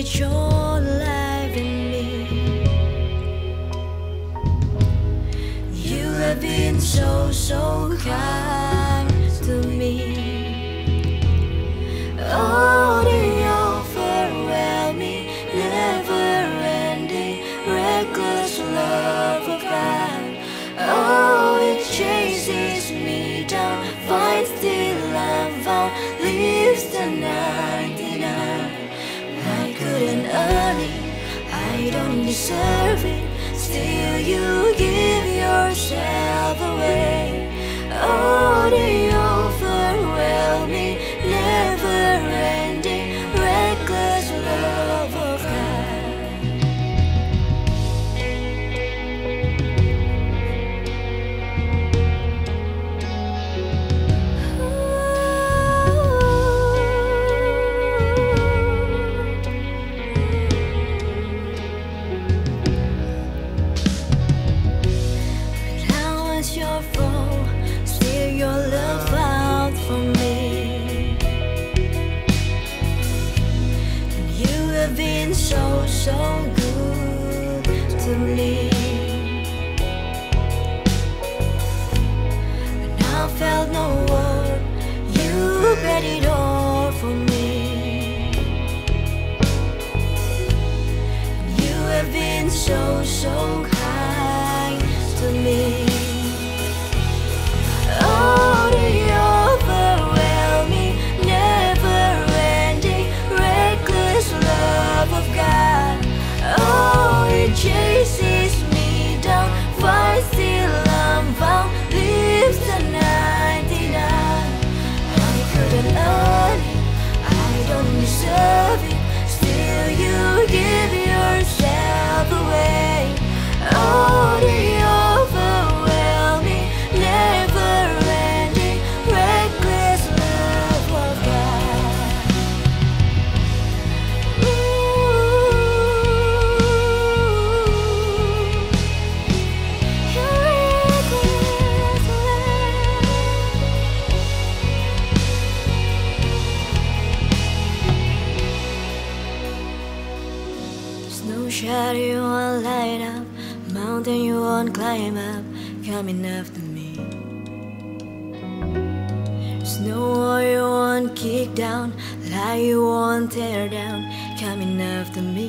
switch your life in me. You have been so, so kind to me. Oh, the overwhelming, never-ending, reckless love of God. Oh, it chases me down, finds till I'm found, leaves the 99. I couldn't earn it, I don't deserve it, still you give yourself away. Oh, the overwhelming, never-ending, reckless love of God. When I was your foe, still your love out for me. You have been so, so good to me. When I felt no worth, you paid it all for me. You have been so, so kind to me. Oh, the overwhelming, never-ending, reckless love of God. Oh, it chases me down, finds till I'm found, leaves the 99. I couldn't earn it, I don't deserve it, still you give yourself away. Oh, the overwhelming, never-ending, reckless love of God. Your reckless love. There's no shadow you won't light up, mountain you won't climb up, coming after me. There's no wall you won't kick down, lie you won't tear down, coming after me.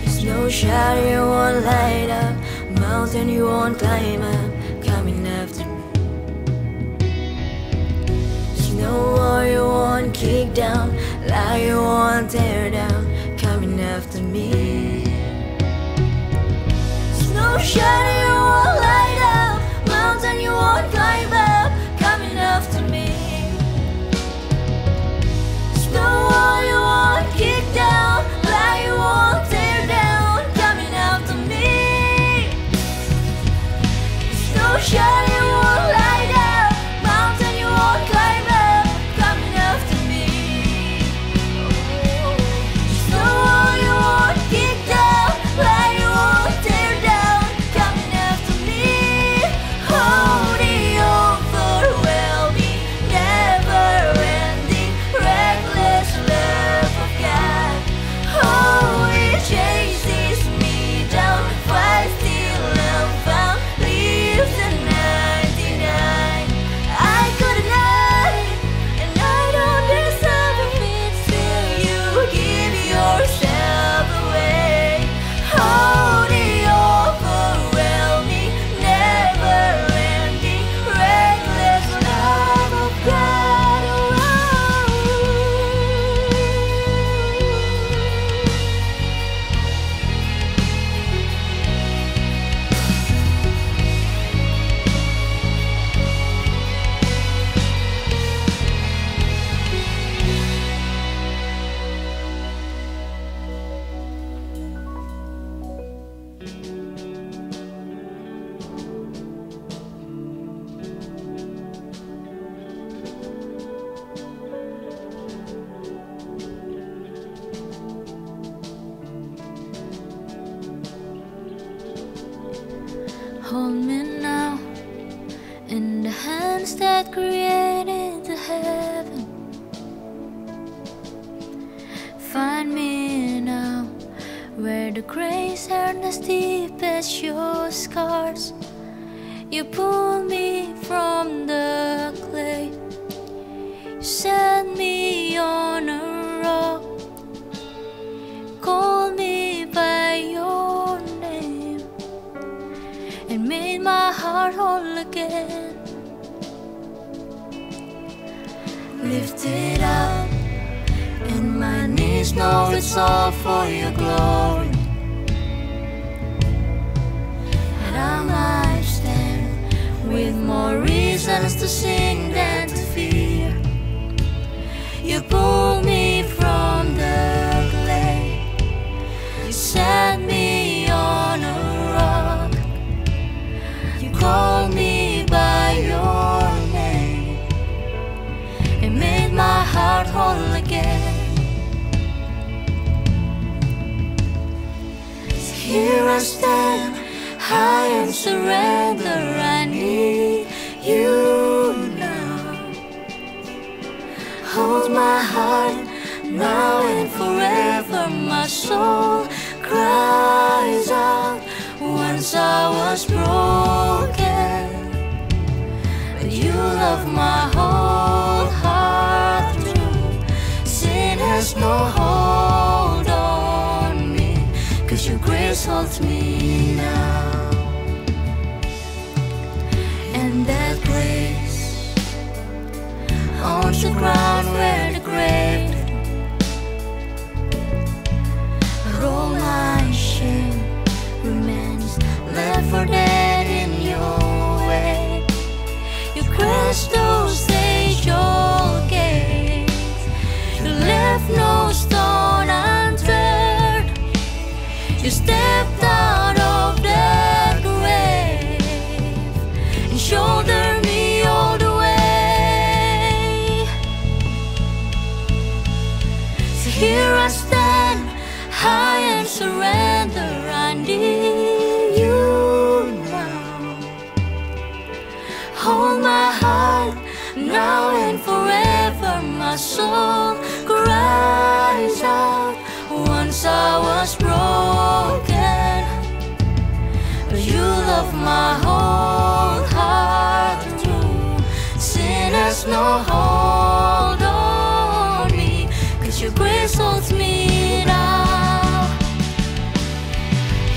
There's no shadow you won't light up, mountain you won't climb up, coming after me. There's no wall you won't kick down, lie you won't tear down, coming after me. There's no shadow you won't light up, mountain you won't climb up, coming after me. There's no wall you won't kick down, lie you won't tear down, coming after me. There's no shadow you won't light up, mountain you won't climb up, coming after me. There's no wall you won't kick down, lie you won't tear down, coming after me. Oh, the overwhelming, never-ending, reckless love of God. Oh, it chases me down, finds till I'm found, leaves the 99. I couldn't earn it, and I don't deserve it, still you give yourself away. Oh, the overwhelming, never-ending, reckless love of God. Hold me now in the hands that created the heaven. days aren't as deep as your scars. You pulled me from the clay. You set me on a rock. Called me by your name and made my heart whole again. Lifted up, and my knees know it's all for your glory. And I might stand with more reasons to sing than to fear. You pulled me from the clay. You set me on a rock. You called me by your name and made my heart whole again. So here I stand, I am surrender. I need you now. Hold my heart now and forever. My soul cries out. Once I was broken, but you love my whole heart through. Sin has no hold on me, 'cause your grace holds me now. And that grace owns the ground where the grave. All my shame remains left for dead in your way. You crashed those age-old gates. You left no stone unturned. You stepped out of the grave and shouldered me all the way. So here I stand, I am surrender. I need you now. Hold my heart now and forever. My soul cries out. Once I was broken, but you love my whole heart through. Sin has no hold on me, 'cause your grace holds me now.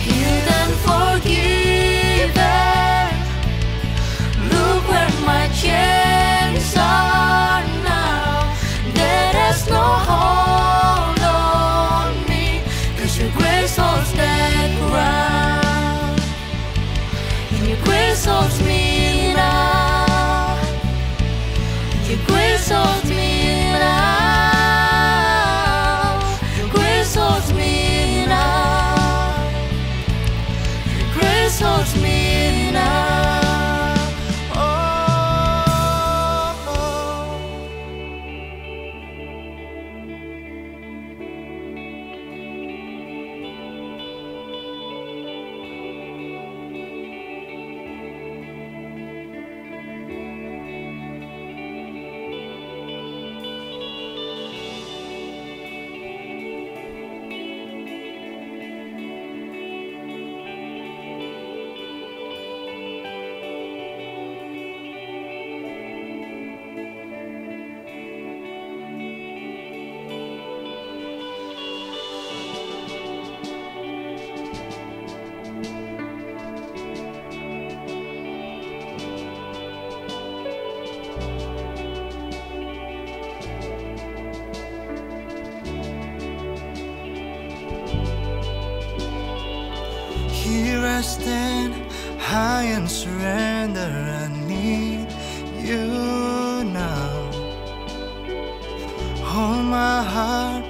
Healed and forgiven. Look where my chains are now. That has no hold on me, 'cause your grace holds that ground. And your grace holds me now. Your grace holds me now. Your grace holds me now. Your grace holds me now. Oh, oh. Here I stand, high and surrender. I need you now. Hold my heart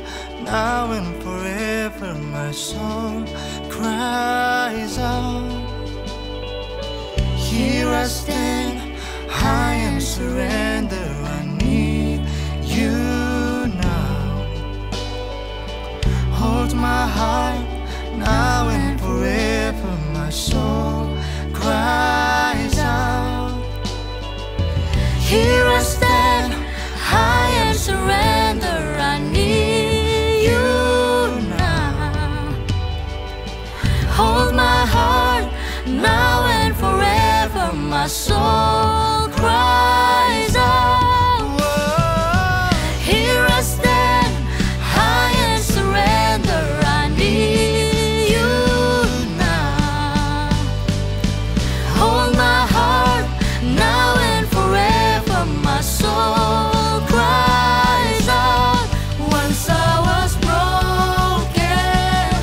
now and forever. My soul cries out. Here I stand, high and surrender. I need you now. Hold my heart now and forever. My soul cries out. Here I stand, I am surrender. I need you now. now and forever. My soul cries out. Here I stand, high and surrender. I need you now. Hold my heart, now and forever. My soul cries out. Once I was broken,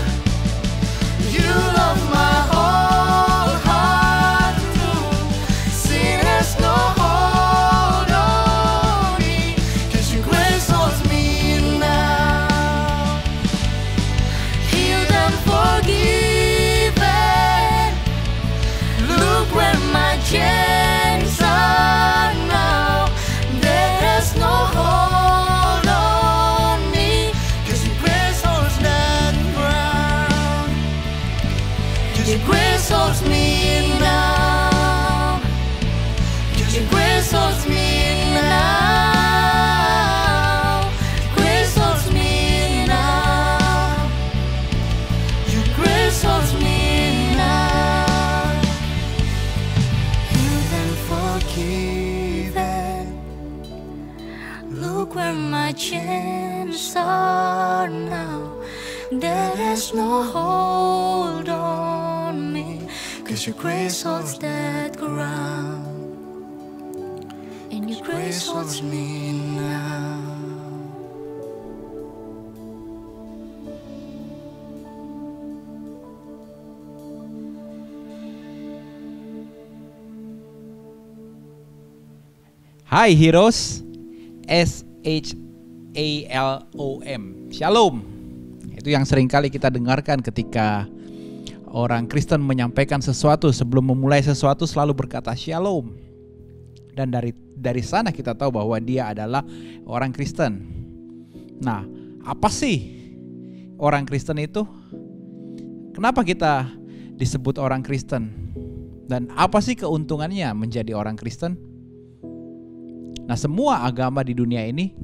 you love my whole heart through. Sin has no hold on me, 'cause your grace holds me now. Healed and forgiven, look where my chains are now. There is no hold on me, 'cause your grace holds that ground. 'Cause your grace holds me now. 'Cause your grace holds me now. Grace holds me now. Your grace holds me now. Healed and forgiven, look where my chains are now. There is no hold on me, 'cause your grace holds that ground. And your grace holds me now. Hai Heroes, SHALOM, Shalom. Itu yang seringkali kita dengarkan ketika orang Kristen menyampaikan sesuatu. Sebelum memulai sesuatu selalu berkata Shalom. Dan dari sana kita tahu bahwa dia adalah orang Kristen. Nah, apa sih orang Kristen itu? Kenapa kita disebut orang Kristen? Dan apa sih keuntungannya menjadi orang Kristen? Nah, semua agama di dunia ini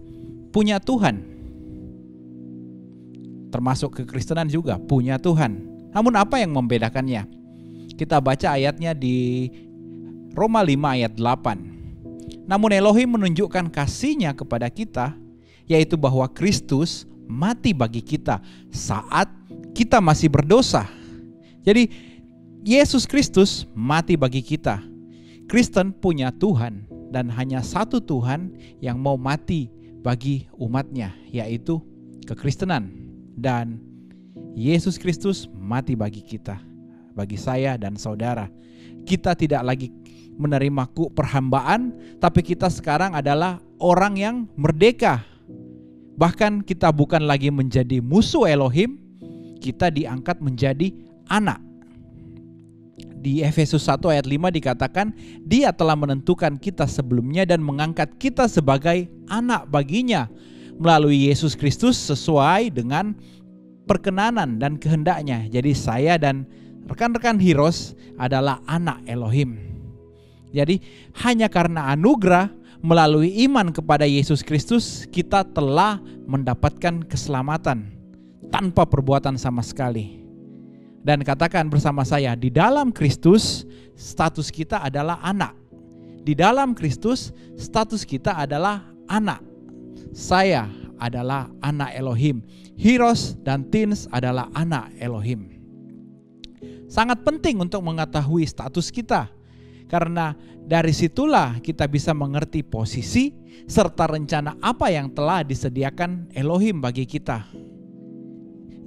punya Tuhan. Termasuk kekristenan juga punya Tuhan. Namun apa yang membedakannya? Kita baca ayatnya di Roma 5 ayat 8. Namun Elohim menunjukkan kasih-Nya kepada kita, yaitu bahwa Kristus mati bagi kita saat kita masih berdosa. Jadi Yesus Kristus mati bagi kita. Kristen punya Tuhan. Dan hanya satu Tuhan yang mau mati bagi umatnya, yaitu kekristenan. Dan Yesus Kristus mati bagi kita, bagi saya dan saudara. Kita tidak lagi menerima perhambaan, tapi kita sekarang adalah orang yang merdeka. Bahkan kita bukan lagi menjadi musuh Elohim, kita diangkat menjadi anak. Di Efesus 1 ayat 5 dikatakan, Dia telah menentukan kita sebelumnya dan mengangkat kita sebagai anak baginya melalui Yesus Kristus sesuai dengan perkenanan dan kehendaknya. Jadi saya dan rekan-rekan Heroes adalah anak Elohim. Jadi hanya karena anugerah melalui iman kepada Yesus Kristus kita telah mendapatkan keselamatan tanpa perbuatan sama sekali. Dan katakan bersama saya, di dalam Kristus status kita adalah anak. Di dalam Kristus status kita adalah anak. Saya adalah anak Elohim. Heroes dan Teens adalah anak Elohim. Sangat penting untuk mengetahui status kita. Karena dari situlah kita bisa mengerti posisi serta rencana apa yang telah disediakan Elohim bagi kita.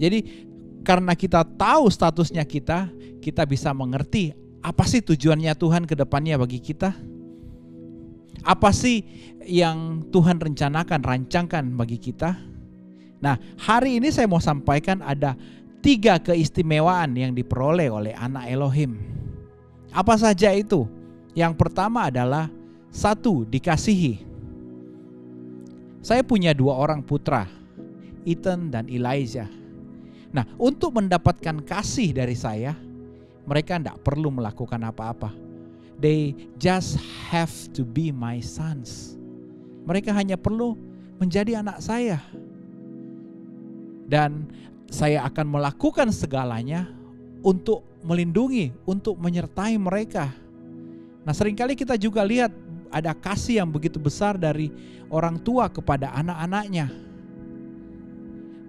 Jadi karena kita tahu statusnya kita bisa mengerti apa sih tujuannya Tuhan ke depannya bagi kita. Apa sih yang Tuhan rencanakan, rancangkan bagi kita. Nah, hari ini saya mau sampaikan ada 3 keistimewaan yang diperoleh oleh anak Elohim. Apa saja itu? Yang pertama adalah 1, dikasihi. Saya punya 2 orang putra, Ethan dan Elijah. Nah, untuk mendapatkan kasih dari saya, mereka tidak perlu melakukan apa-apa. They just have to be my sons. Mereka hanya perlu menjadi anak saya. Dan saya akan melakukan segalanya untuk melindungi, untuk menyertai mereka. Nah, seringkali kita juga lihat ada kasih yang begitu besar dari orang tua kepada anak-anaknya.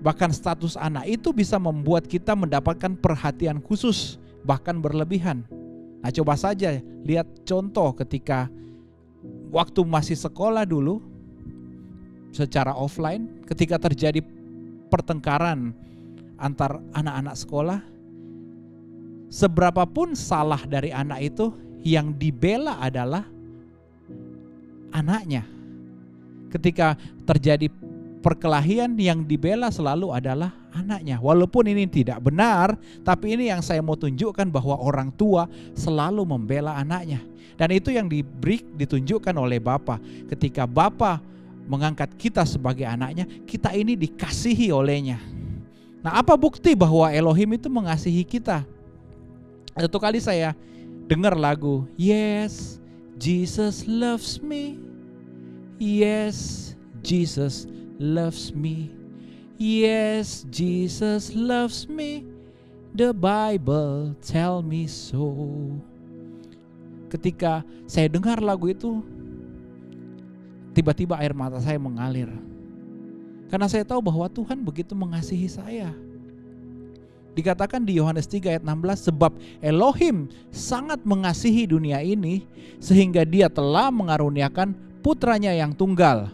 Bahkan status anak itu bisa membuat kita mendapatkan perhatian khusus, bahkan berlebihan. Nah, coba saja lihat contoh ketika waktu masih sekolah dulu, secara offline, ketika terjadi pertengkaran antar anak-anak sekolah, seberapapun salah dari anak itu, yang dibela adalah anaknya. Ketika terjadi perkelahian, yang dibela selalu adalah anaknya. Walaupun ini tidak benar, tapi ini yang saya mau tunjukkan bahwa orang tua selalu membela anaknya. Dan itu yang ditunjukkan oleh Bapa. Ketika Bapa mengangkat kita sebagai anaknya, kita ini dikasihi olehnya. Nah, apa bukti bahwa Elohim itu mengasihi kita? Satu kali saya dengar lagu, Yes, Jesus loves me. Yes, Jesus loves me. Yes, Jesus loves me. The Bible tell me so. Ketika saya dengar lagu itu, tiba-tiba air mata saya mengalir. Karena saya tahu bahwa Tuhan begitu mengasihi saya. Dikatakan di Yohanes 3 ayat 16, sebab Elohim sangat mengasihi dunia ini sehingga Dia telah mengaruniakan putranya yang tunggal,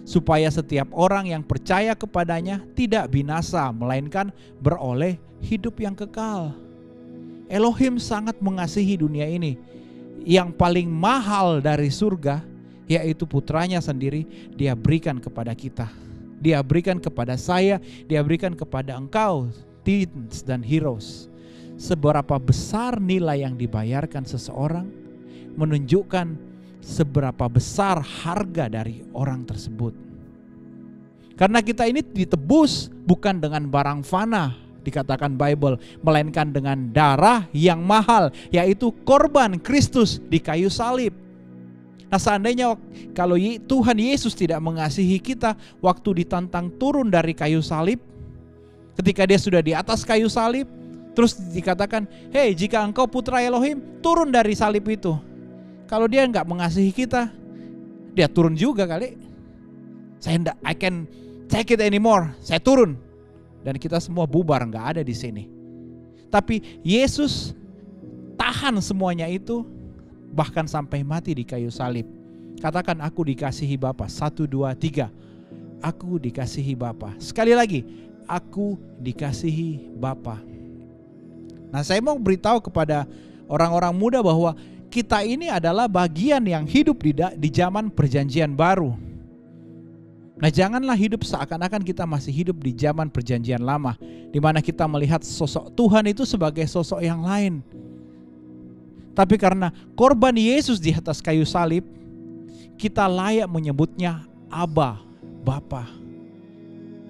supaya setiap orang yang percaya kepadanya tidak binasa, melainkan beroleh hidup yang kekal. Elohim sangat mengasihi dunia ini. Yang paling mahal dari surga, yaitu putranya sendiri, Dia berikan kepada kita. Dia berikan kepada saya, Dia berikan kepada engkau, teens dan heroes. Seberapa besar nilai yang dibayarkan seseorang menunjukkan seberapa besar harga dari orang tersebut. Karena kita ini ditebus bukan dengan barang fana, dikatakan Bible, melainkan dengan darah yang mahal, yaitu korban Kristus di kayu salib. Nah, seandainya kalau Tuhan Yesus tidak mengasihi kita waktu ditantang turun dari kayu salib, ketika Dia sudah di atas kayu salib, terus dikatakan, hei, jika engkau putra Elohim, turun dari salib itu. Kalau Dia nggak mengasihi kita, Dia turun juga kali. I can take it anymore. Saya turun. Dan kita semua bubar, nggak ada di sini. Tapi Yesus tahan semuanya itu, bahkan sampai mati di kayu salib. Katakan, aku dikasihi Bapa. 1, 2, 3. Aku dikasihi Bapa. Sekali lagi, aku dikasihi Bapa. Nah, saya mau beritahu kepada orang-orang muda bahwa kita ini adalah bagian yang hidup di zaman perjanjian baru. Nah, janganlah hidup seakan-akan kita masih hidup di zaman perjanjian lama, di mana kita melihat sosok Tuhan itu sebagai sosok yang lain. Tapi karena korban Yesus di atas kayu salib, kita layak menyebutnya Aba, Bapa.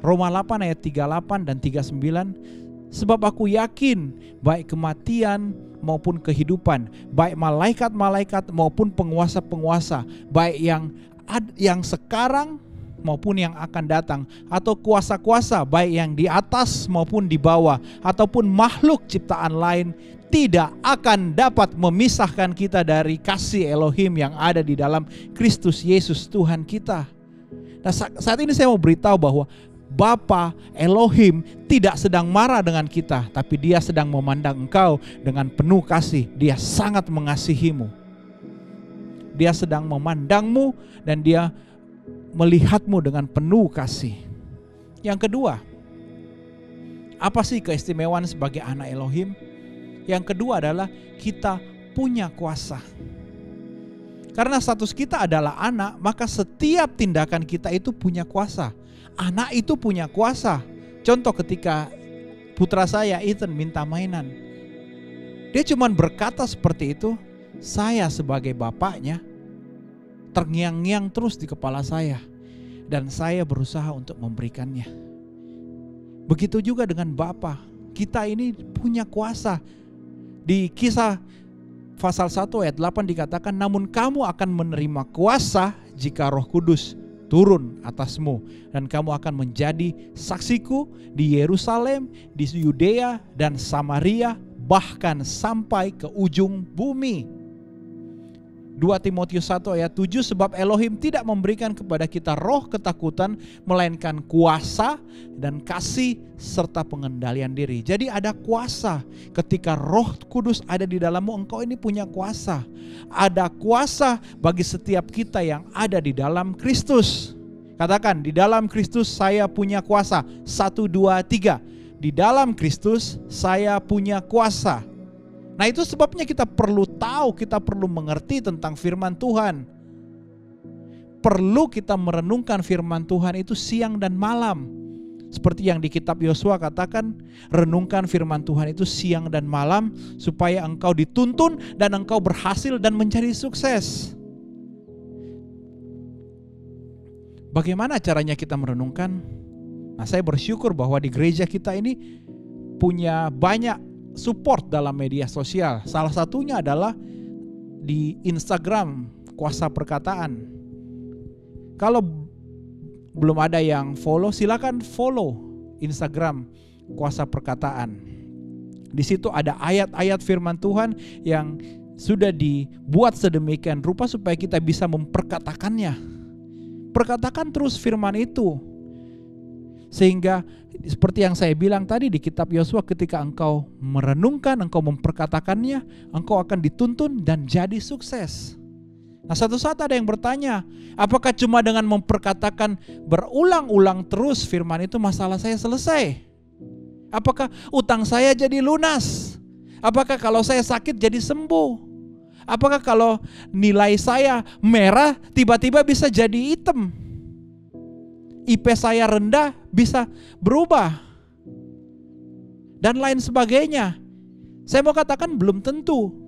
Roma 8 ayat 38 dan 39, sebab aku yakin baik kematian maupun kehidupan, baik malaikat-malaikat maupun penguasa-penguasa, baik yang sekarang maupun yang akan datang, atau kuasa-kuasa baik yang di atas maupun di bawah, ataupun makhluk ciptaan lain, tidak akan dapat memisahkan kita dari kasih Elohim yang ada di dalam Kristus Yesus Tuhan kita. Nah, saat ini saya mau beritahu bahwa Bapa Elohim tidak sedang marah dengan kita, tapi Dia sedang memandang engkau dengan penuh kasih. Dia sangat mengasihimu. Dia sedang memandangmu dan Dia melihatmu dengan penuh kasih. Yang kedua, apa sih keistimewaan sebagai anak Elohim? Yang kedua adalah kita punya kuasa. Karena status kita adalah anak, maka setiap tindakan kita itu punya kuasa. Anak itu punya kuasa. Contoh ketika putra saya Ethan minta mainan, dia cuma berkata seperti itu, saya sebagai bapaknya terngiang-ngiang terus di kepala saya, dan saya berusaha untuk memberikannya. Begitu juga dengan Bapa, kita ini punya kuasa. Di Kisah pasal 1 ayat 8 dikatakan, namun kamu akan menerima kuasa jika Roh Kudus turun atasmu, dan kamu akan menjadi saksiku di Yerusalem, di Yudea dan Samaria, bahkan sampai ke ujung bumi. 2 Timotius 1 ayat 7, sebab Elohim tidak memberikan kepada kita roh ketakutan, melainkan kuasa dan kasih serta pengendalian diri. Jadi ada kuasa. Ketika Roh Kudus ada di dalammu, engkau ini punya kuasa. Ada kuasa bagi setiap kita yang ada di dalam Kristus. Katakan, di dalam Kristus saya punya kuasa. 1, 2, 3. Di dalam Kristus saya punya kuasa. Nah, itu sebabnya kita perlu tahu, kita perlu mengerti tentang firman Tuhan. Perlu kita merenungkan firman Tuhan itu siang dan malam. Seperti yang di kitab Yosua katakan, renungkan firman Tuhan itu siang dan malam supaya engkau dituntun dan engkau berhasil dan menjadi sukses. Bagaimana caranya kita merenungkan? Nah, saya bersyukur bahwa di gereja kita ini punya banyak support dalam media sosial. Salah satunya adalah di Instagram Kuasa Perkataan. Kalau belum ada yang follow, silakan follow Instagram Kuasa Perkataan. Di situ ada ayat-ayat firman Tuhan yang sudah dibuat sedemikian rupa supaya kita bisa memperkatakannya. Perkatakan terus firman itu. Sehingga seperti yang saya bilang tadi di kitab Yosua, ketika engkau merenungkan, engkau memperkatakannya, engkau akan dituntun dan jadi sukses. Nah, satu saat ada yang bertanya, apakah cuma dengan memperkatakan berulang-ulang terus firman itu masalah saya selesai? Apakah utang saya jadi lunas? Apakah kalau saya sakit jadi sembuh? Apakah kalau nilai saya merah tiba-tiba bisa jadi hitam? IP saya rendah bisa berubah dan lain sebagainya. Saya mau katakan belum tentu.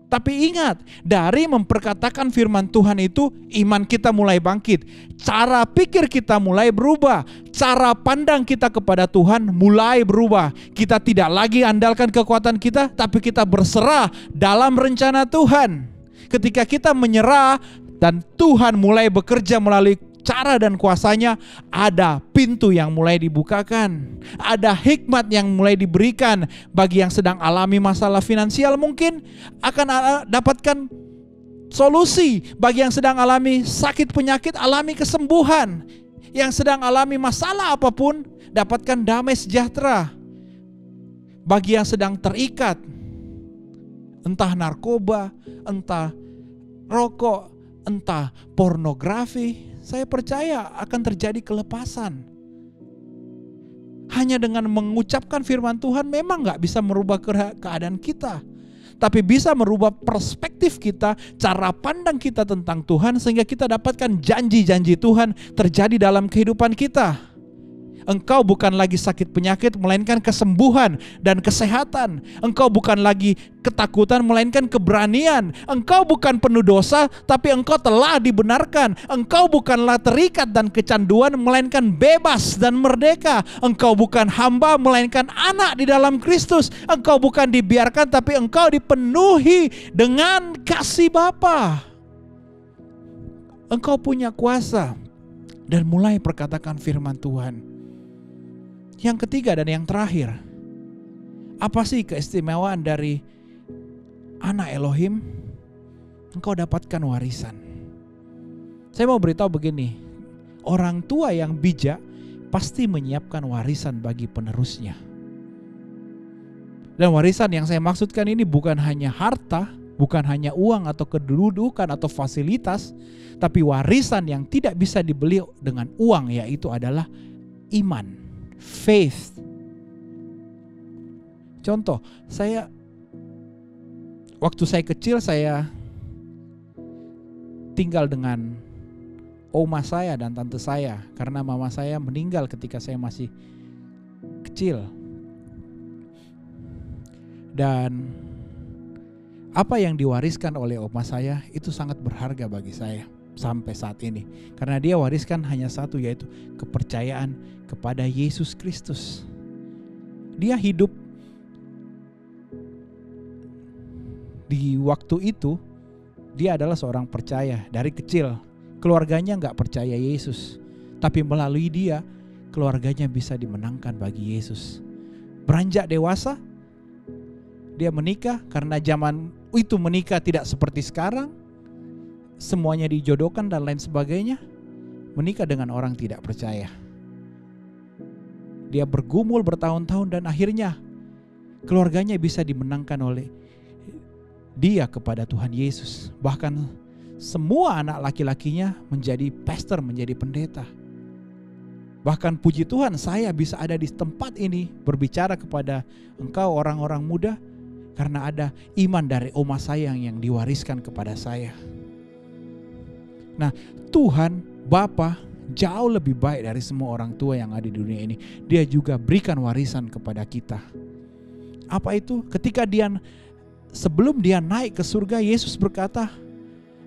Tapi ingat, dari memperkatakan firman Tuhan itu iman kita mulai bangkit. Cara pikir kita mulai berubah. Cara pandang kita kepada Tuhan mulai berubah. Kita tidak lagi andalkan kekuatan kita, tapi kita berserah dalam rencana Tuhan. Ketika kita menyerah dan Tuhan mulai bekerja melalui cara dan kuasanya, ada pintu yang mulai dibukakan. Ada hikmat yang mulai diberikan bagi yang sedang alami masalah finansial, mungkin akan dapatkan solusi. Bagi yang sedang alami sakit penyakit, alami kesembuhan. Yang sedang alami masalah apapun, dapatkan damai sejahtera. Bagi yang sedang terikat, entah narkoba, entah rokok, entah pornografi, saya percaya akan terjadi kelepasan. Hanya dengan mengucapkan firman Tuhan memang gak bisa merubah keadaan kita, tapi bisa merubah perspektif kita, cara pandang kita tentang Tuhan, sehingga kita dapatkan janji-janji Tuhan terjadi dalam kehidupan kita. Engkau bukan lagi sakit penyakit, melainkan kesembuhan dan kesehatan. Engkau bukan lagi ketakutan, melainkan keberanian. Engkau bukan penuh dosa, tapi engkau telah dibenarkan. Engkau bukanlah terikat dan kecanduan, melainkan bebas dan merdeka. Engkau bukan hamba, melainkan anak di dalam Kristus. Engkau bukan dibiarkan, tapi engkau dipenuhi dengan kasih Bapa. Engkau punya kuasa. Dan mulai perkatakan firman Tuhan. Yang ketiga dan yang terakhir, apa sih keistimewaan dari anak Elohim? Engkau dapatkan warisan. Saya mau beritahu begini, orang tua yang bijak pasti menyiapkan warisan bagi penerusnya. Dan warisan yang saya maksudkan ini bukan hanya harta, bukan hanya uang atau kedudukan atau fasilitas, tapi warisan yang tidak bisa dibeli dengan uang, yaitu adalah iman. Faith. Contoh, waktu saya kecil saya tinggal dengan oma saya dan tante saya karena mama saya meninggal ketika saya masih kecil. Dan apa yang diwariskan oleh oma saya itu sangat berharga bagi saya sampai saat ini. Karena dia wariskan hanya satu, yaitu kepercayaan kepada Yesus Kristus. Dia hidup di waktu itu, dia adalah seorang percaya dari kecil. Keluarganya gak percaya Yesus, tapi melalui dia, keluarganya bisa dimenangkan bagi Yesus. Beranjak dewasa, Dia menikah karena zaman itu menikah tidak seperti sekarang, semuanya dijodohkan dan lain sebagainya. Menikah dengan orang tidak percaya. Dia bergumul bertahun-tahun dan akhirnya keluarganya bisa dimenangkan oleh dia kepada Tuhan Yesus. Bahkan semua anak laki-lakinya menjadi pastor, menjadi pendeta. Bahkan puji Tuhan, saya bisa ada di tempat ini berbicara kepada engkau orang-orang muda karena ada iman dari oma saya yang diwariskan kepada saya. Nah, Tuhan Bapa jauh lebih baik dari semua orang tua yang ada di dunia ini. Dia juga berikan warisan kepada kita. Apa itu? Ketika sebelum dia naik ke surga, Yesus berkata,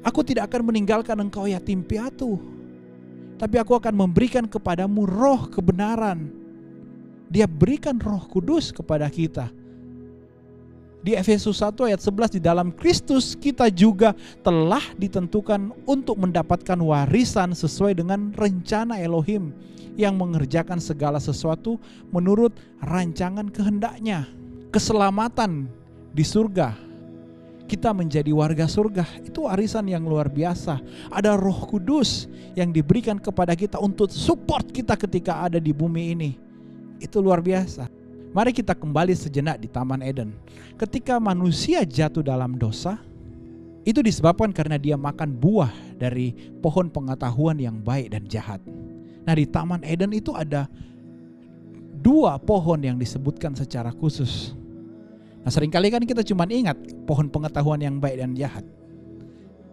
"Aku tidak akan meninggalkan engkau yatim piatu, tapi aku akan memberikan kepadamu roh kebenaran." Dia berikan Roh Kudus kepada kita. Di Efesus 1 ayat 11, di dalam Kristus kita juga telah ditentukan untuk mendapatkan warisan sesuai dengan rencana Elohim yang mengerjakan segala sesuatu menurut rancangan kehendaknya. Keselamatan di surga, kita menjadi warga surga, itu warisan yang luar biasa. Ada Roh Kudus yang diberikan kepada kita untuk support kita ketika ada di bumi ini. Itu luar biasa. Mari kita kembali sejenak di Taman Eden. Ketika manusia jatuh dalam dosa, itu disebabkan karena dia makan buah dari pohon pengetahuan yang baik dan jahat. Nah, di Taman Eden itu ada 2 pohon yang disebutkan secara khusus. Nah, seringkali kan kita cuma ingat pohon pengetahuan yang baik dan jahat.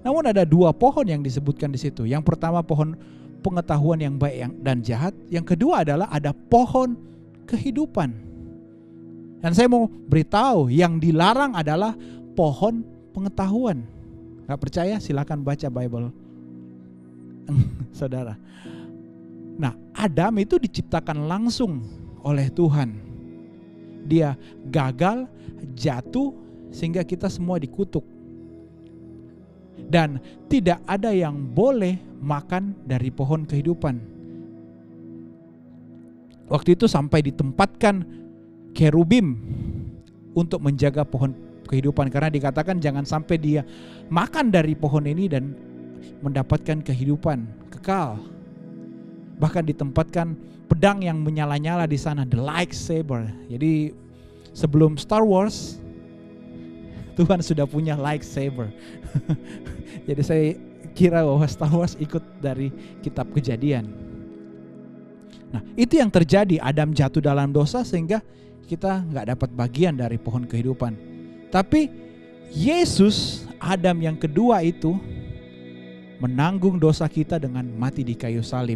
Namun ada 2 pohon yang disebutkan di situ. Yang pertama pohon pengetahuan yang baik dan jahat. Yang kedua adalah ada pohon kehidupan. Dan saya mau beritahu, yang dilarang adalah pohon pengetahuan. Gak percaya? Silakan baca Bible, saudara. Nah, Adam itu diciptakan langsung oleh Tuhan. Dia gagal, jatuh, sehingga kita semua dikutuk. Dan tidak ada yang boleh makan dari pohon kehidupan. Waktu itu sampai ditempatkan kerubim untuk menjaga pohon kehidupan, karena dikatakan jangan sampai dia makan dari pohon ini dan mendapatkan kehidupan kekal. Bahkan ditempatkan pedang yang menyala-nyala di sana, the lightsaber. Jadi sebelum Star Wars, Tuhan sudah punya lightsaber. Jadi saya kira bahwa Star Wars ikut dari kitab Kejadian. Nah, itu yang terjadi. Adam jatuh dalam dosa sehingga kita gak dapat bagian dari pohon kehidupan. Tapi Yesus, Adam yang kedua itu, menanggung dosa kita dengan mati di kayu salib.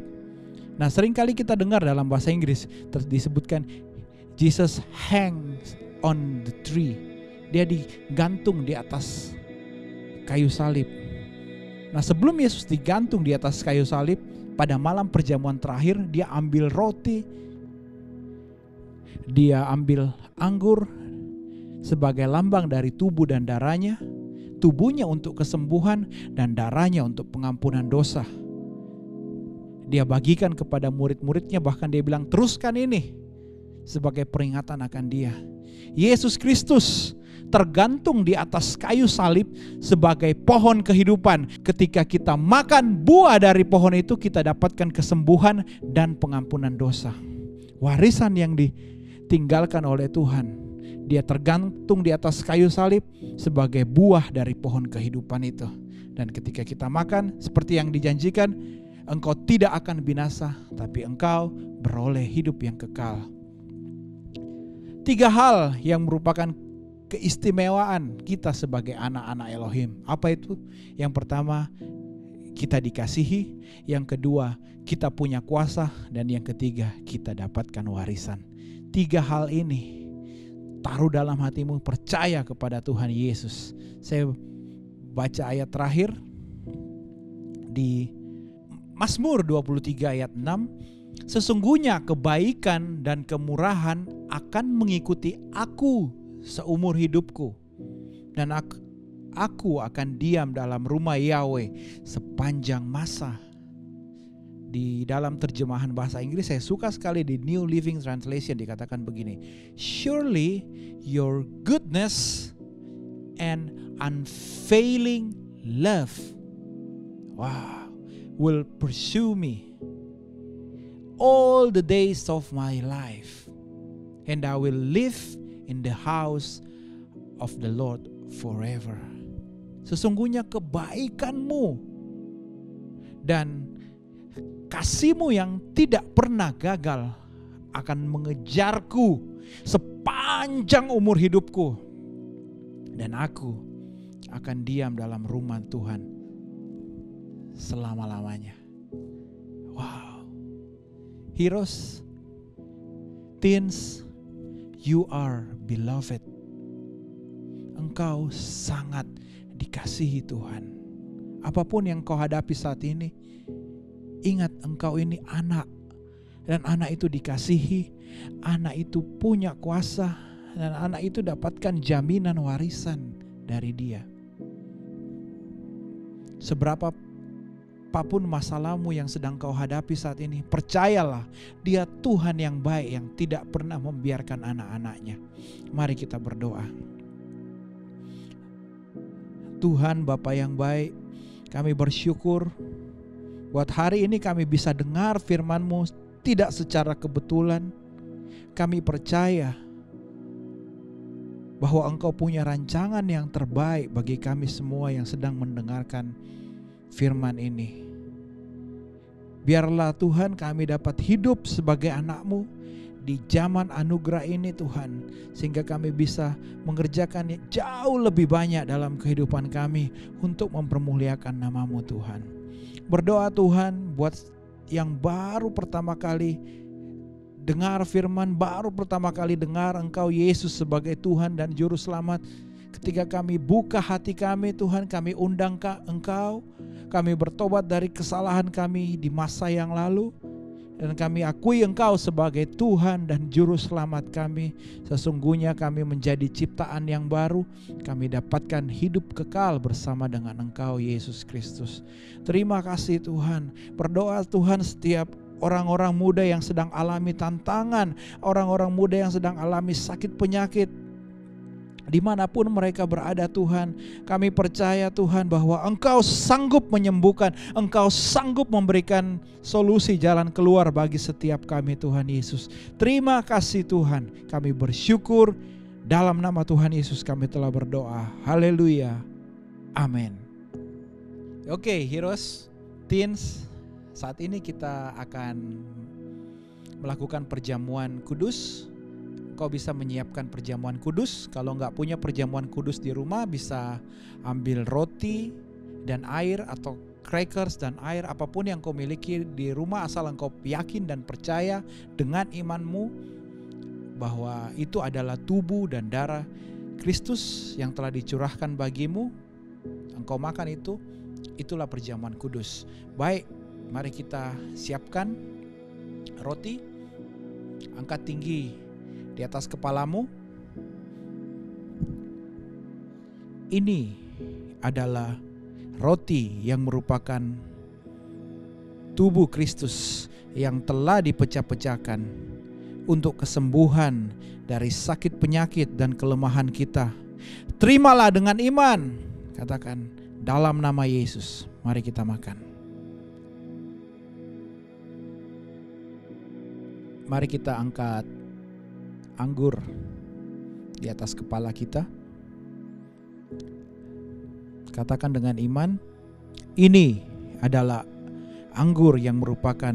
Nah, seringkali kita dengar dalam bahasa Inggris disebutkan Jesus hangs on the tree. Dia digantung di atas kayu salib. Nah, sebelum Yesus digantung di atas kayu salib, pada malam perjamuan terakhir dia ambil roti, dia ambil anggur sebagai lambang dari tubuh dan darahnya, tubuhnya untuk kesembuhan dan darahnya untuk pengampunan dosa. Dia bagikan kepada murid-muridnya, bahkan dia bilang teruskan ini sebagai peringatan akan dia. Yesus Kristus tergantung di atas kayu salib sebagai pohon kehidupan. Ketika kita makan buah dari pohon itu, kita dapatkan kesembuhan dan pengampunan dosa. Warisan yang ditinggalkan oleh Tuhan, dia tergantung di atas kayu salib sebagai buah dari pohon kehidupan itu. Dan ketika kita makan, seperti yang dijanjikan, engkau tidak akan binasa, tapi engkau beroleh hidup yang kekal. 3 hal yang merupakan keistimewaan kita sebagai anak-anak Elohim. Apa itu? Yang pertama, kita dikasihi. Yang kedua, kita punya kuasa. Dan yang ketiga, kita dapatkan warisan. 3 hal ini taruh dalam hatimu, percaya kepada Tuhan Yesus. Saya baca ayat terakhir di Mazmur 23 ayat 6. Sesungguhnya kebaikan dan kemurahan akan mengikuti aku seumur hidupku, dan aku akan diam dalam rumah Yahweh sepanjang masa. Di dalam terjemahan bahasa Inggris saya suka sekali di New Living Translation dikatakan begini, surely your goodness and unfailing love, wow, will pursue me all the days of my life, and I will live in the house of the Lord forever. Sesungguhnya kebaikanmu dan kasih-Mu yang tidak pernah gagal akan mengejarku sepanjang umur hidupku, dan aku akan diam dalam rumah Tuhan selama-lamanya. Wow. Heroes, teens, you are beloved. Engkau sangat dikasihi Tuhan. Apapun yang kau hadapi saat ini, ingat engkau ini anak, dan anak itu dikasihi, anak itu punya kuasa, dan anak itu dapatkan jaminan warisan dari Dia. Seberapa apapun masalahmu yang sedang kau hadapi saat ini, percayalah Dia Tuhan yang baik yang tidak pernah membiarkan anak-anaknya. Mari kita berdoa. Tuhan Bapa yang baik, kami bersyukur buat hari ini kami bisa dengar firman-Mu tidak secara kebetulan. Kami percaya bahwa Engkau punya rancangan yang terbaik bagi kami semua yang sedang mendengarkan firman ini. Biarlah Tuhan kami dapat hidup sebagai anak-Mu di zaman anugerah ini Tuhan, sehingga kami bisa mengerjakan jauh lebih banyak dalam kehidupan kami untuk mempermuliakan nama-Mu Tuhan. Berdoa Tuhan buat yang baru pertama kali dengar firman, baru pertama kali dengar Engkau Yesus sebagai Tuhan dan Juru Selamat. Ketika kami buka hati kami Tuhan, kami undang Engkau, kami bertobat dari kesalahan kami di masa yang lalu, dan kami akui Engkau sebagai Tuhan dan Juru Selamat kami. Sesungguhnya kami menjadi ciptaan yang baru. Kami dapatkan hidup kekal bersama dengan Engkau Yesus Kristus. Terima kasih Tuhan. Berdoa Tuhan setiap orang-orang muda yang sedang alami tantangan, orang-orang muda yang sedang alami sakit penyakit, dimanapun mereka berada Tuhan, kami percaya Tuhan bahwa Engkau sanggup menyembuhkan, Engkau sanggup memberikan solusi jalan keluar bagi setiap kami Tuhan Yesus. Terima kasih Tuhan, kami bersyukur dalam nama Tuhan Yesus kami telah berdoa. Haleluya, amin. Oke, heroes, teens, saat ini kita akan melakukan perjamuan kudus. Kau bisa menyiapkan perjamuan kudus. Kalau nggak punya perjamuan kudus di rumah, bisa ambil roti dan air atau crackers dan air, apapun yang kau miliki di rumah, asal engkau yakin dan percaya dengan imanmu bahwa itu adalah tubuh dan darah Kristus yang telah dicurahkan bagimu. Engkau makan itu, itulah perjamuan kudus. Baik, mari kita siapkan roti, angkat tinggi di atas kepalamu. Ini adalah roti yang merupakan tubuh Kristus yang telah dipecah-pecahkan untuk kesembuhan dari sakit penyakit dan kelemahan kita. Terimalah dengan iman. Katakan, dalam nama Yesus, mari kita makan. Mari kita angkat anggur di atas kepala kita. Katakan dengan iman, ini adalah anggur yang merupakan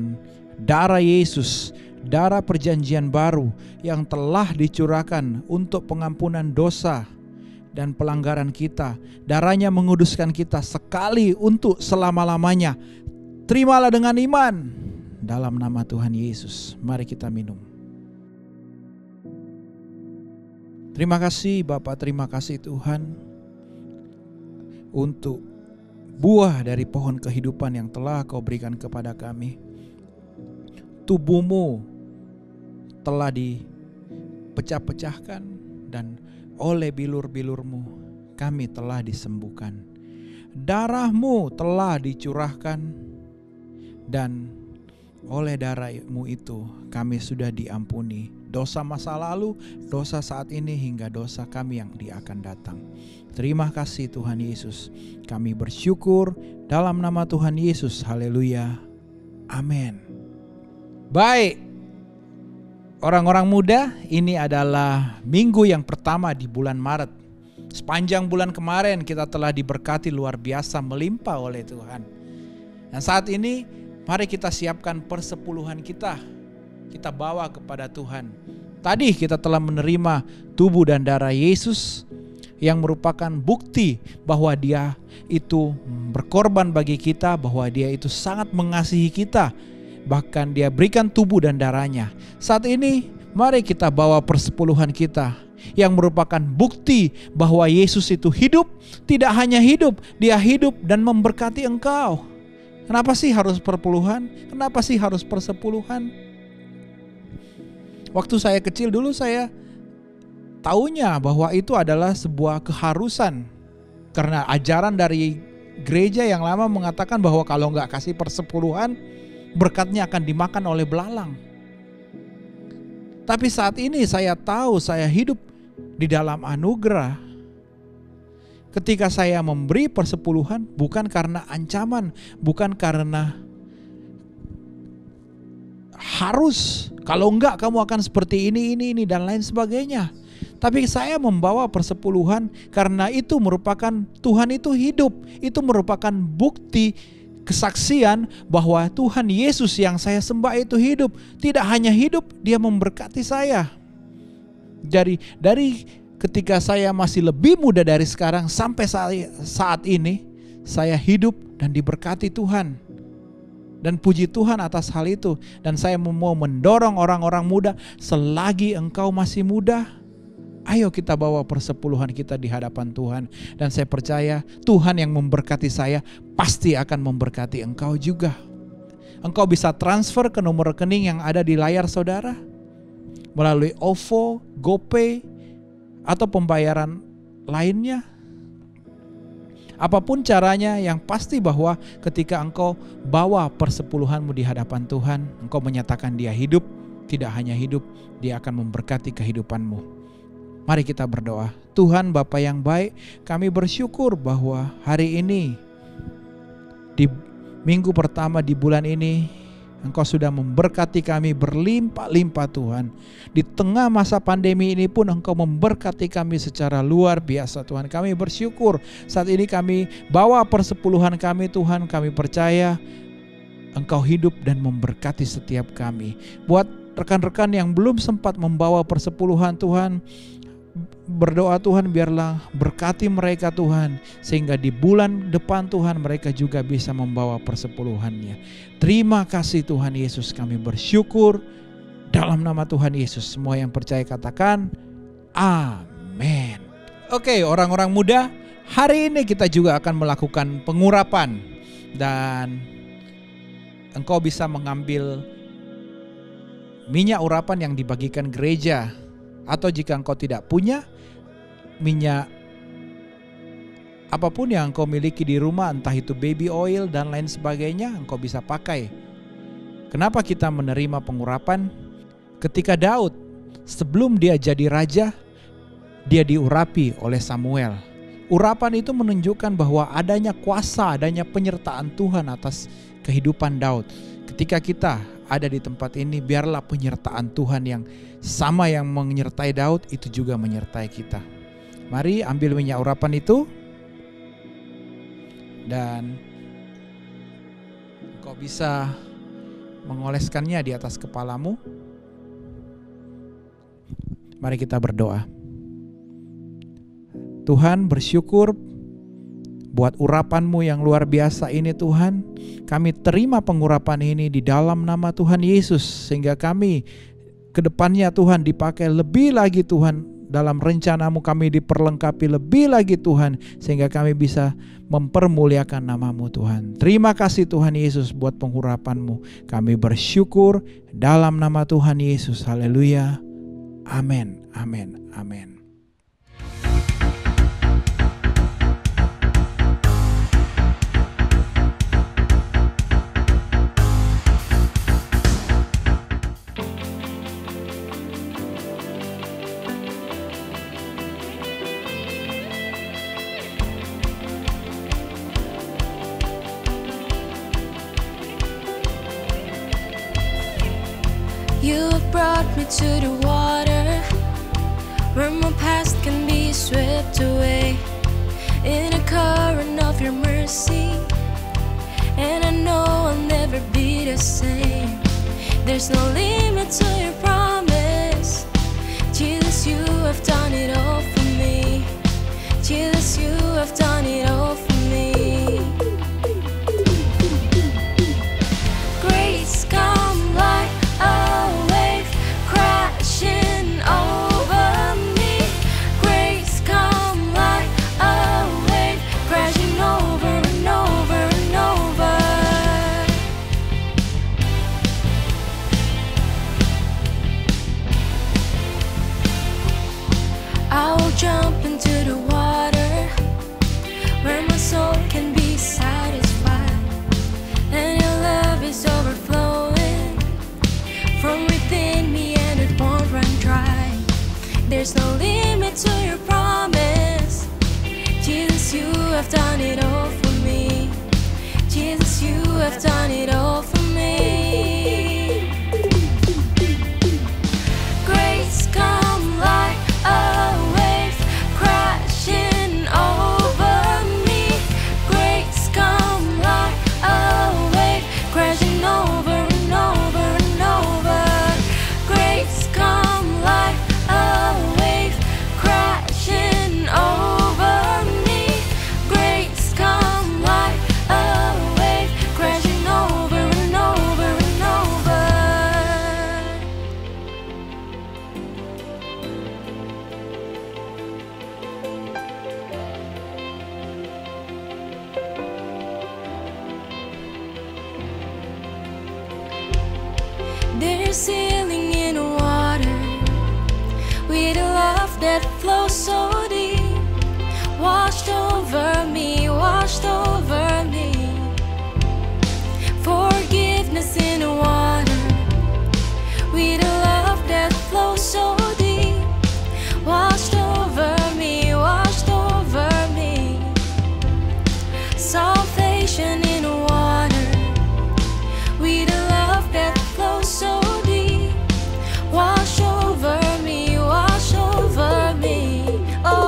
darah Yesus, darah perjanjian baru yang telah dicurahkan untuk pengampunan dosa dan pelanggaran kita. Darahnya menguduskan kita sekali untuk selama-lamanya. Terimalah dengan iman dalam nama Tuhan Yesus. Mari kita minum. Terima kasih Bapa, terima kasih Tuhan untuk buah dari pohon kehidupan yang telah Kau berikan kepada kami. Tubuh-Mu telah dipecah-pecahkan dan oleh bilur-bilur-Mu kami telah disembuhkan. Darah-Mu telah dicurahkan dan oleh darah-Mu itu kami sudah diampuni. Dosa masa lalu, dosa saat ini, hingga dosa kami yang akan datang. Terima kasih Tuhan Yesus. Kami bersyukur dalam nama Tuhan Yesus. Haleluya. Amin. Baik, orang-orang muda, ini adalah minggu yang pertama di bulan Maret. Sepanjang bulan kemarin kita telah diberkati luar biasa, melimpah oleh Tuhan. Dan saat ini mari kita siapkan persepuluhan kita. Kita bawa kepada Tuhan. Tadi kita telah menerima tubuh dan darah Yesus yang merupakan bukti bahwa Dia itu berkorban bagi kita, bahwa Dia itu sangat mengasihi kita. Bahkan Dia berikan tubuh dan darahnya. Saat ini mari kita bawa persepuluhan kita yang merupakan bukti bahwa Yesus itu hidup. Tidak hanya hidup, Dia hidup dan memberkati engkau. Kenapa sih harus perpuluhan? Kenapa sih harus persepuluhan? Waktu saya kecil dulu saya taunya bahwa itu adalah sebuah keharusan. Karena ajaran dari gereja yang lama mengatakan bahwa kalau nggak kasih persepuluhan, berkatnya akan dimakan oleh belalang. Tapi saat ini saya tahu saya hidup di dalam anugerah. Ketika saya memberi persepuluhan bukan karena ancaman, bukan karena harus, kalau enggak kamu akan seperti ini dan lain sebagainya. Tapi saya membawa persepuluhan karena itu merupakan Tuhan itu hidup. Itu merupakan bukti kesaksian bahwa Tuhan Yesus yang saya sembah itu hidup. Tidak hanya hidup, Dia memberkati saya. Dari ketika saya masih lebih muda dari sekarang sampai saat ini, saya hidup dan diberkati Tuhan. Dan puji Tuhan atas hal itu. Dan saya mau mendorong orang-orang muda, selagi engkau masih muda, ayo kita bawa persepuluhan kita di hadapan Tuhan. Dan saya percaya Tuhan yang memberkati saya pasti akan memberkati engkau juga. Engkau bisa transfer ke nomor rekening yang ada di layar saudara, melalui OVO, GoPay, atau pembayaran lainnya. Apapun caranya, yang pasti bahwa ketika engkau bawa persepuluhanmu di hadapan Tuhan, engkau menyatakan Dia hidup. Tidak hanya hidup, Dia akan memberkati kehidupanmu. Mari kita berdoa. Tuhan Bapa yang baik, kami bersyukur bahwa hari ini, di minggu pertama di bulan ini, Engkau sudah memberkati kami berlimpah-limpah Tuhan. Di tengah masa pandemi ini pun Engkau memberkati kami secara luar biasa Tuhan. Kami bersyukur saat ini kami bawa persepuluhan kami Tuhan. Kami percaya Engkau hidup dan memberkati setiap kami. Buat rekan-rekan yang belum sempat membawa persepuluhan Tuhan, berdoa Tuhan biarlah berkati mereka Tuhan, sehingga di bulan depan Tuhan mereka juga bisa membawa persepuluhannya. Terima kasih Tuhan Yesus, kami bersyukur dalam nama Tuhan Yesus. Semua yang percaya katakan amin. Oke, orang-orang muda, hari ini kita juga akan melakukan pengurapan. Dan engkau bisa mengambil minyak urapan yang dibagikan gereja. Atau jika engkau tidak punya minyak apapun yang engkau miliki di rumah, entah itu baby oil dan lain sebagainya, engkau bisa pakai. Kenapa kita menerima pengurapan? Ketika Daud sebelum dia jadi raja, dia diurapi oleh Samuel. Urapan itu menunjukkan bahwa adanya kuasa, adanya penyertaan Tuhan atas kehidupan Daud. Ketika kita ada di tempat ini, biarlah penyertaan Tuhan yang sama yang menyertai Daud itu juga menyertai kita. Mari ambil minyak urapan itu dan engkau bisa mengoleskannya di atas kepalamu. Mari kita berdoa. Tuhan, bersyukur buat urapan-Mu yang luar biasa ini Tuhan. Kami terima pengurapan ini di dalam nama Tuhan Yesus, sehingga kami ke depannya Tuhan dipakai lebih lagi Tuhan. Dalam rencana-Mu kami diperlengkapi lebih lagi Tuhan, sehingga kami bisa mempermuliakan nama-Mu Tuhan. Terima kasih Tuhan Yesus buat pengurapan-Mu. Kami bersyukur dalam nama Tuhan Yesus. Haleluya. Amin. Amin. Amin. brought me to the water, where my past can be swept away in a current of your mercy. And I know I'll never be the same. There's no limit to your promise. Jesus, you have done it all for me. Jesus, you have done it all for me. Grace come like a wave crashing over me. Grace come like a wave crashing over and over and over. I'll jump into the water, where my soul can be satisfied, and your love is overflowing from within me, and it won't run dry. There's no limit to your promise. Jesus, you have done it all for me. Jesus, you have done it all for me. Grace come like a wave crashing over me. Grace come like a wave crashing over and over and over. Grace come like a wave crashing over me. Grace come like a wave crashing over and over and over. There's healing in the water, with a love that flows so deep. Washed over me, washed over me. Forgiveness in the water, with a love that flows so deep. Washed over me, washed over me. Salvation in the water, with a love that flows so deep. Wash over me, wash over me. Oh,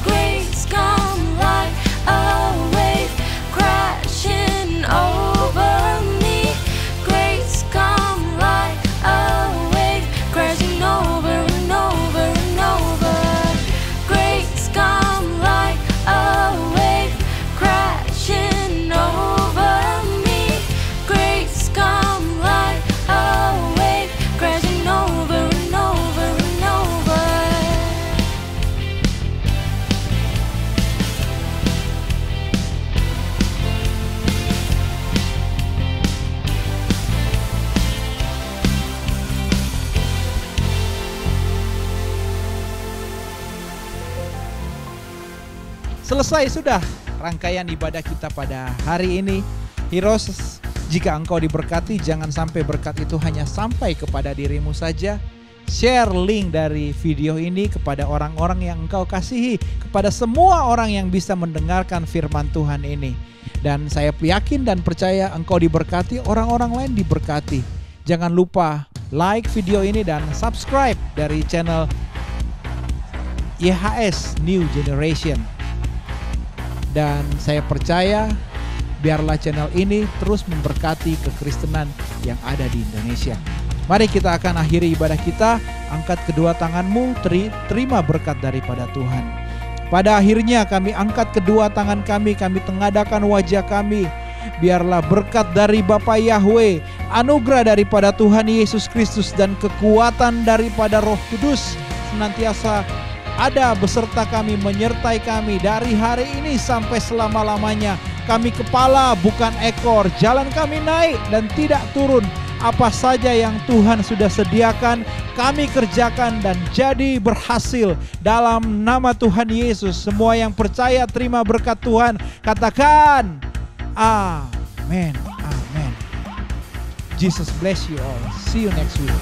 grace come like a wave crashing over me. Grace come like a wave crashing over and over and over. Grace come like a wave crashing over me. Grace come like a wave crashing over and over and over. Selesai sudah rangkaian ibadah kita pada hari ini. Heroes, jika engkau diberkati, jangan sampai berkat itu hanya sampai kepada dirimu saja. Share link dari video ini kepada orang-orang yang engkau kasihi, kepada semua orang yang bisa mendengarkan firman Tuhan ini. Dan saya yakin dan percaya engkau diberkati, orang-orang lain diberkati. Jangan lupa like video ini dan subscribe dari channel YHS New Generation. Dan saya percaya biarlah channel ini terus memberkati kekristenan yang ada di Indonesia. Mari kita akan akhiri ibadah kita. Angkat kedua tanganmu, terima berkat daripada Tuhan. Pada akhirnya kami angkat kedua tangan kami tengadakan wajah kami. Biarlah berkat dari Bapa Yahweh, anugerah daripada Tuhan Yesus Kristus, dan kekuatan daripada Roh Kudus senantiasa ada beserta kami, menyertai kami dari hari ini sampai selama-lamanya. Kami kepala bukan ekor, jalan kami naik dan tidak turun. Apa saja yang Tuhan sudah sediakan, kami kerjakan dan jadi berhasil dalam nama Tuhan Yesus. Semua yang percaya terima berkat Tuhan, katakan amin, amin. Jesus bless you all. See you next week.